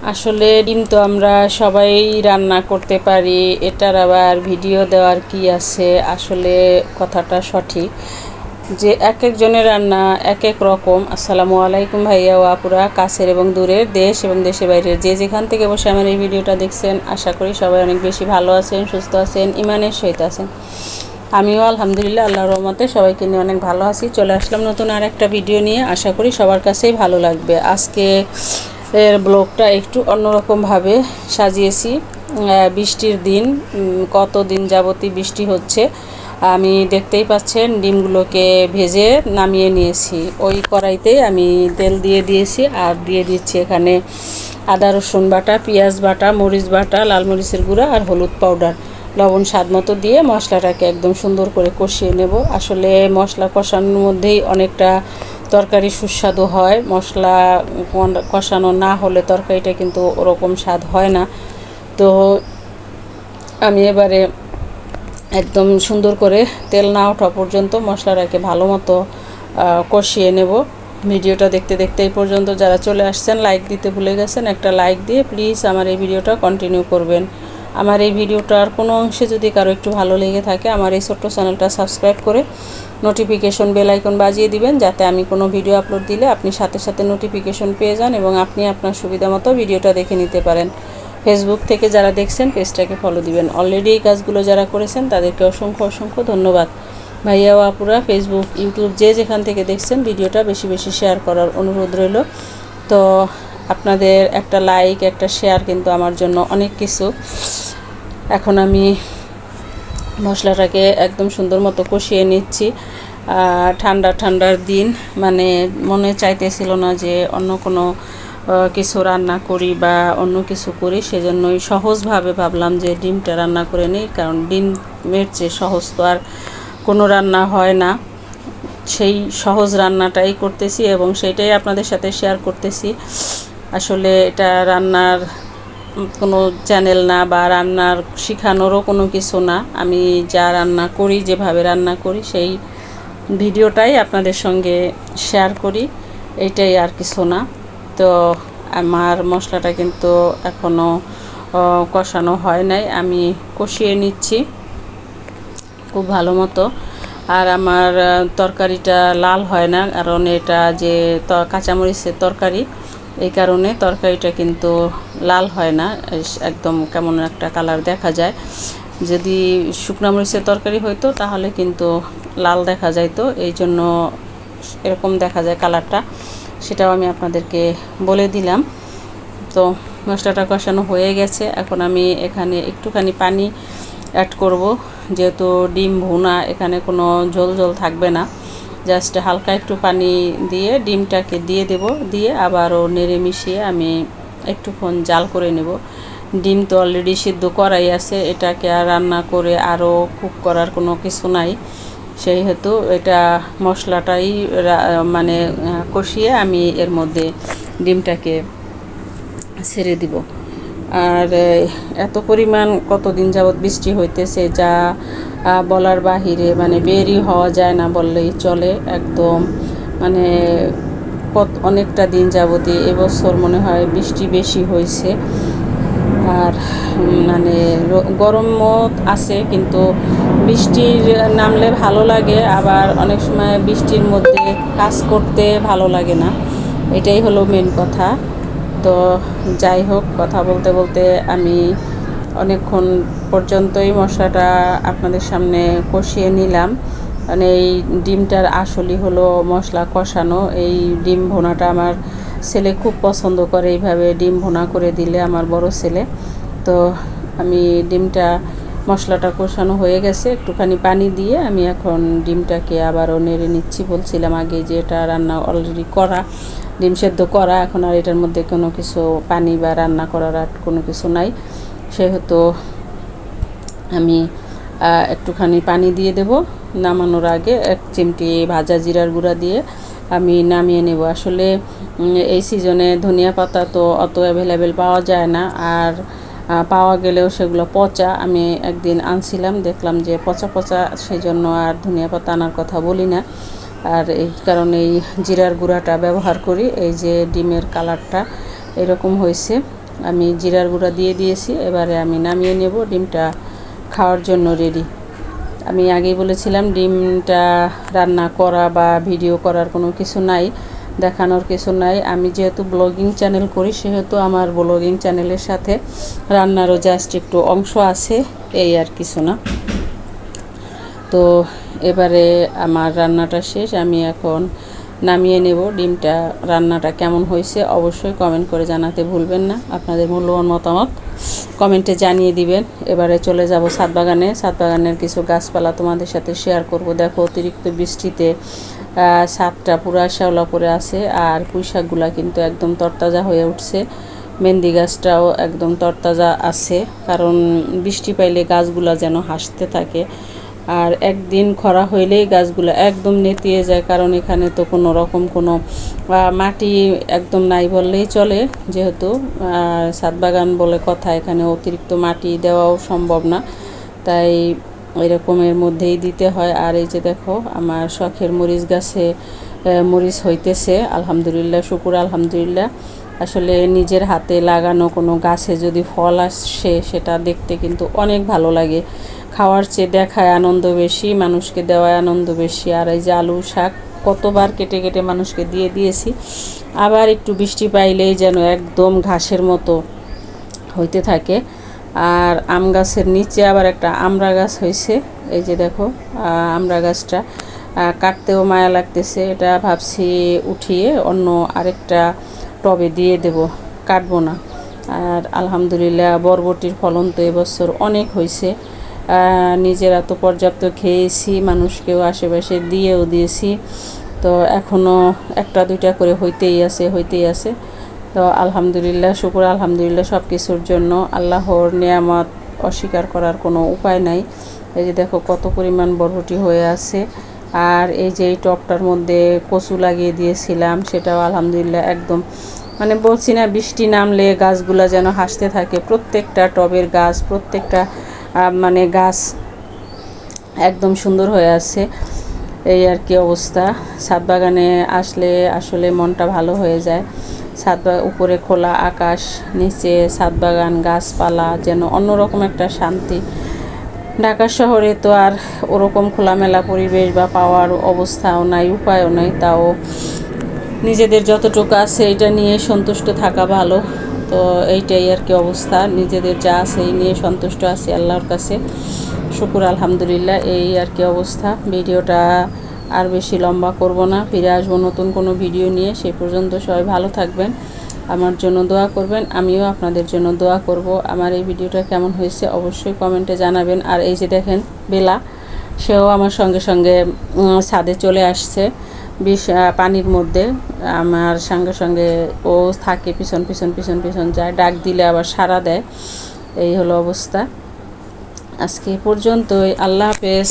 আসলে ডিম তো আমরা সবাই রান্না করতে পারি, এটার আবার ভিডিও দেওয়ার কি আছে? আসলে কথাটা সঠিক যে এক একজনের রান্না এক এক রকম। আসসালামু আলাইকুম ভাইয়া ও আপুরা, কাছের এবং দূরের, দেশ এবং দেশের বাইরের যে যেখান থেকে বসে আমার এই ভিডিওটা দেখছেন, আশা করি সবাই অনেক বেশি ভালো আছেন, সুস্থ আছেন, ইমানের সহিত আছেন। আমিও আলহামদুলিল্লাহ আল্লাহর রহমতে সবাইকে নিয়ে অনেক ভালো আছি। চলে আসলাম নতুন আর একটা ভিডিও নিয়ে, আশা করি সবার কাছেই ভালো লাগবে। আজকে এর ব্লগটা একটু অন্যরকমভাবে সাজিয়েছি। বৃষ্টির দিন, কত দিন যাবতই বৃষ্টি হচ্ছে। আমি দেখতেই পাচ্ছেন ডিমগুলোকে ভেজে নামিয়ে নিয়েছি। ওই কড়াইতেই আমি তেল দিয়ে দিয়েছি আর দিয়ে দিচ্ছি এখানে আদা রসুন বাটা, পেঁয়াজ বাটা, মরিচ বাটা, লাল মরিচের গুঁড়া আর হলুদ পাউডার, লবণ স্বাদ মতো দিয়ে মশলাটাকে একদম সুন্দর করে কষিয়ে নেব। আসলে মশলা কষানোর মধ্যেই অনেকটা তরকারি সুস্বাদু হয়। মশলা কষানো না হলে তরকারিটা কিন্তু ওরকম স্বাদ হয় না। তো আমি এবারে একদম সুন্দর করে তেল না ওঠা পর্যন্ত মশলাটাকে ভালো মতো কষিয়ে নেব। ভিডিওটা দেখতে দেখতে এই পর্যন্ত যারা চলে আসছেন, লাইক দিতে ভুলে গেছেন, একটা লাইক দিয়ে প্লিজ আমার এই ভিডিওটা কন্টিনিউ করবেন। আমার এই ভিডিওটার কোনো অংশে যদি কারো একটু ভালো লেগে থাকে, আমার এই ছোট্ট চ্যানেলটা সাবস্ক্রাইব করে নোটিফিকেশন বেল আইকন বাজিয়ে দিবেন, যাতে আমি কোনো ভিডিও আপলোড দিলে আপনি সাথে সাথে নোটিফিকেশন পেয়ে যান এবং আপনি আপনার সুবিধা মতো ভিডিওটা দেখে নিতে পারেন। ফেসবুক থেকে যারা দেখছেন পেজটাকে ফলো দিবেন। অলরেডি এই কাজগুলো যারা করেছেন তাদেরকে অসংখ্য অসংখ্য ধন্যবাদ। ভাইয়া ও আপুরা, ফেসবুক, ইউটিউব যে যেখান থেকে দেখছেন ভিডিওটা বেশি বেশি শেয়ার করার অনুরোধ রইল। তো আপনাদের একটা লাইক, একটা শেয়ার কিন্তু আমার জন্য অনেক কিছু। এখন আমি মশলাটাকে একদম সুন্দর মতো কষিয়ে নিচ্ছি। ঠান্ডার দিন, মানে মনে চাইতেছিল না যে অন্য কোনো কিছু রান্না করি বা অন্য কিছু করি, সেজন্যই সহজভাবে ভাবলাম যে ডিমটা রান্না করে নিই, কারণ ডিমের চেয়ে সহজ তো আর কোনো রান্না হয় না। সেই সহজ রান্নাটাই করতেছি এবং সেটাই আপনাদের সাথে শেয়ার করতেছি। আসলে এটা রান্নার কোনো চ্যানেল না বা রান্নার শেখানোরও কোনো কিছু না। আমি যা রান্না করি, যেভাবে রান্না করি, সেই ভিডিওটাই আপনাদের সঙ্গে শেয়ার করি, এইটাই আর কিছু না। তো আমার মশলাটা কিন্তু এখনও কষানো হয় নাই, আমি কষিয়ে নিচ্ছি খুব ভালো মতো। আর আমার তরকারিটা লাল হয় না, কারণ এটা যে কাঁচামরিচের তরকারি, এই কারণে তরকারিটা কিন্তু লাল হয় না, একদম কেমন একটা কালার দেখা যায়। যদি শুকনা মরিচের তরকারি হইতো তাহলে কিন্তু লাল দেখা যাইতো, এই জন্য এরকম দেখা যায় কালারটা, সেটাও আমি আপনাদেরকে বলে দিলাম। তো মশলাটা কষানো হয়ে গেছে, এখন আমি এখানে একটুখানি পানি অ্যাড করব, যেহেতু ডিম ভুনা, এখানে কোনো ঝোল ঝোল থাকবে না। জাস্ট হালকা একটু পানি দিয়ে ডিমটাকে দিয়ে দেব, দিয়ে আবারও নেড়ে মিশিয়ে আমি একটুক্ষণ জাল করে নেব। ডিম তো অলরেডি সিদ্ধ করাই আছে, এটাকে আর রান্না করে আরও কুক করার কোনো কিছু নাই। সেই হেতু এটা মশলাটাই মানে কষিয়ে আমি এর মধ্যে ডিমটাকে ছেড়ে দিব। আর এত পরিমাণ কতদিন যাবৎ বৃষ্টি হইতেছে, যা বলার বাহিরে, মানে বেরই হওয়া যায় না বললেই চলে। একদম মানে অনেকটা দিন যাবতই এবছর মনে হয় বৃষ্টি বেশি হয়েছে। আর মানে গরমও আছে, কিন্তু বৃষ্টির নামলে ভালো লাগে, আবার অনেক সময় বৃষ্টির মধ্যে কাজ করতে ভালো লাগে না, এটাই হলো মেন কথা। তো যাই হোক, কথা বলতে বলতে আমি অনেকক্ষণ পর্যন্তই মশলাটা আপনাদের সামনে কষিয়ে নিলাম। মানে এই ডিমটার আসলই হলো মশলা কষানো। এই ডিম ভুনাটা আমার ছেলে খুব পছন্দ করে, এইভাবে ডিম ভুনা করে দিলে, আমার বড় ছেলে। তো আমি মশলাটা কষানো হয়ে গেছে, একটুখানি পানি দিয়ে আমি এখন ডিমটাকে আবারও নেড়ে নিচ্ছি। বলছিলাম আগে যে এটা রান্না অলরেডি করা, ডিম সেদ্ধ করা, এখন আর এটার মধ্যে কোনো কিছু পানি বা রান্না করার আর কোনো কিছু নাই, সেহেতু আমি একটুখানি পানি দিয়ে দেব। নামানোর আগে এক চিমটি ভাজা জিরার গুঁড়া দিয়ে আমি নামিয়ে নেব। আসলে এই সিজনে ধনিয়া পাতা তো অত অ্যাভেলেবেল পাওয়া যায় না, আর পাওয়া গেলেও সেগুলো পচা। আমি একদিন আনছিলাম, দেখলাম যে পচা পচা, সেই জন্য আর ধনিয়া পাতা আনার কথা বলি না। আর এই কারণে এই জিরার গুঁড়াটা ব্যবহার করি। এই যে ডিমের কালারটা এরকম হয়েছে, আমি জিরার গুঁড়া দিয়ে দিয়েছি। এবারে আমি নামিয়ে নেব। ডিমটা খাওয়ার জন্য রেডি। আমি আগেই বলেছিলাম ডিমটা রান্না করা বা ভিডিও করার কোনো কিছু নাই, দেখানোর কিছু নাই। আমি যেহেতু ব্লগিং চ্যানেল করি সেহেতু আমার ব্লগিং চ্যানেলের সাথে রান্নারও জাস্ট একটু অংশ আছে, এই আর কিছু না। তো এবারে আমার রান্নাটা শেষ, আমি এখন নামিয়ে নেব। ডিমটা রান্নাটা কেমন হয়েছে অবশ্যই কমেন্ট করে জানাতে ভুলবেন না। আপনাদের মূল্যবান মতামত কমেন্টে জানিয়ে দিবেন। এবারে চলে যাব ছাদ বাগানে। ছাদ বাগানের কিছু গাছপালা তোমাদের সাথে শেয়ার করব। দেখো অতিরিক্ত বৃষ্টিতে ছাদটা পুরা শ্যাওলা পড়ে আছে, আর পুঁই শাকগুলা কিন্তু একদম তরতাজা হয়ে উঠছে। মেহেন্দি গাছটাও একদম তরতাজা আছে, কারণ বৃষ্টি পাইলে গাছগুলা যেন হাসতে থাকে। আর একদিন খরা হইলেই গাছগুলো একদম নেতিয়ে যায়, কারণ এখানে তো কোনো রকম কোনো মাটি একদম নাই বললেই চলে। যেহেতু ছাদ বাগান বলে কথা, এখানে অতিরিক্ত মাটি দেওয়াও সম্ভব না, তাই এরকমের মধ্যেই দিতে হয়। আর এই যে দেখো আমার শখের মরিচ গাছে মরিচ হইতেছে, আলহামদুলিল্লাহ, শুকুর আলহামদুলিল্লাহ। আসলে নিজের হাতে লাগানো কোনো গাছে যদি ফল আসে সেটা দেখতে কিন্তু অনেক ভালো লাগে। খাওয়ার চেয়ে দেখায় আনন্দ বেশি, মানুষকে দেওয়ায় আনন্দ বেশি। আর এই যে আলু শাক কতবার কেটে কেটে মানুষকে দিয়ে দিয়েছি, আবার একটু বৃষ্টি পাইলেই যেন একদম ঘাসের মতো হইতে থাকে। আর আম গাছের নিচে আবার একটা আমড়া গাছ হয়েছে, এই যে দেখো আমড়া গাছটা কাটতেও মায়া লাগতেছে। এটা ভাবছি উঠিয়ে অন্য আরেকটা টবে দিয়ে দেব, কাটবো না। আর আলহামদুলিল্লাহ বরবটির ফলন তো এবছর অনেক হয়েছে। নিজেরা তো পর্যাপ্ত খেয়েছি, মানুষকেও আশেপাশে দিয়েও দিয়েছি। তো এখনও একটা দুইটা করে হইতেই আছে। তো আলহামদুলিল্লাহ, শুকুর আলহামদুলিল্লাহ সব কিছুর জন্য। আল্লাহর নেয়ামত অস্বীকার করার কোনো উপায় নাই। এই যে দেখো কত পরিমাণ বরবটি হয়ে আছে। আর এই যে এই টবটার মধ্যে কচু লাগিয়ে দিয়েছিলাম, সেটাও আলহামদুলিল্লাহ একদম, মানে বলছি না, বৃষ্টি নামলে গাছগুলা যেন হাসতে থাকে। প্রত্যেকটা টবের গাছ, প্রত্যেকটা মানে গাছ একদম সুন্দর হয়ে আছে। এই আর কি অবস্থা। ছাদ বাগানে আসলে আসলে মনটা ভালো হয়ে যায়। উপরে খোলা আকাশ, নিচে ছাদ বাগান, গাছপালা, যেন অন্যরকম একটা শান্তি। ঢাকা শহরে তো আর ওরকম খোলামেলা পরিবেশ বা পাওয়ার অবস্থাও নাই, উপায়ও নাই। তাও নিজেদের যতটুকু আছে এটা নিয়ে সন্তুষ্ট থাকা ভালো। তো এইটাই আর কি অবস্থা, নিজেদের যা আছে এই নিয়ে সন্তুষ্ট আছি আল্লাহর কাছে, শুকুর আলহামদুলিল্লাহ। এই আর কি অবস্থা। ভিডিওটা আর বেশি লম্বা করব না, ফিরে আসবো নতুন কোনো ভিডিও নিয়ে। সেই পর্যন্ত সবাই ভালো থাকবেন, আমার জন্য দোয়া করবেন, আমিও আপনাদের জন্য দোয়া করব। আমার এই ভিডিওটা কেমন হয়েছে অবশ্যই কমেন্টে জানাবেন। আর এই যে দেখেন বেলা, সেও আমার সঙ্গে সঙ্গে ছাদে চলে আসছে পানির মধ্যে। আমার সঙ্গে সঙ্গে ও থাকে, পিছন পিছন পিছন পিছন যায়, ডাক দিলে আবার সাড়া দেয়। এই হলো অবস্থা। আজকে পর্যন্তই, আল্লাহ হাফেজ।